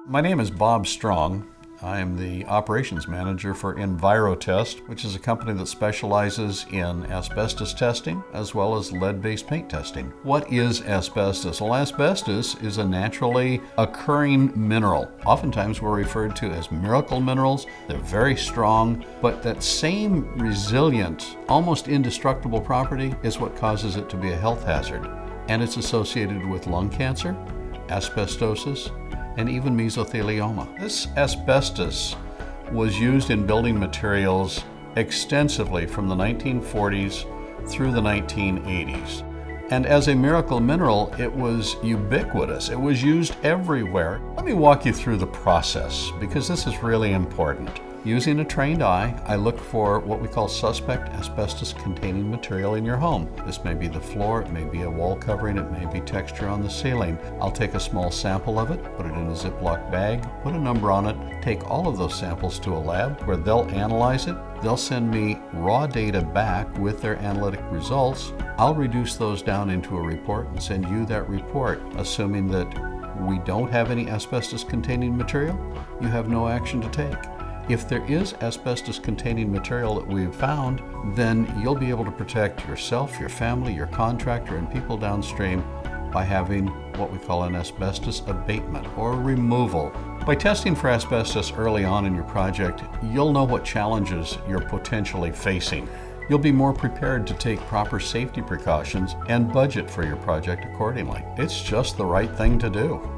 My name is Bob Strong. I am the operations manager for EnviroTest, which is a company that specializes in asbestos testing as well as lead-based paint testing. What is asbestos? Well, asbestos is a naturally occurring mineral. Oftentimes we're referred to as miracle minerals. They're very strong, but that same resilient, almost indestructible property is what causes it to be a health hazard. And it's associated with lung cancer, asbestosis, and even mesothelioma. This asbestos was used in building materials extensively from the 1940s through the 1980s. And as a miracle mineral, it was ubiquitous. It was used everywhere. Let me walk you through the process because this is really important. Using a trained eye, I look for what we call suspect asbestos-containing material in your home. This may be the floor, it may be a wall covering, it may be texture on the ceiling. I'll take a small sample of it, put it in a Ziploc bag, put a number on it, take all of those samples to a lab where they'll analyze it. They'll send me raw data back with their analytic results. I'll reduce those down into a report and send you that report, assuming that we don't have any asbestos-containing material. You have no action to take. If there is asbestos-containing material that we've found, then you'll be able to protect yourself, your family, your contractor, and people downstream by having what we call an asbestos abatement or removal. By testing for asbestos early on in your project, you'll know what challenges you're potentially facing. You'll be more prepared to take proper safety precautions and budget for your project accordingly. It's just the right thing to do.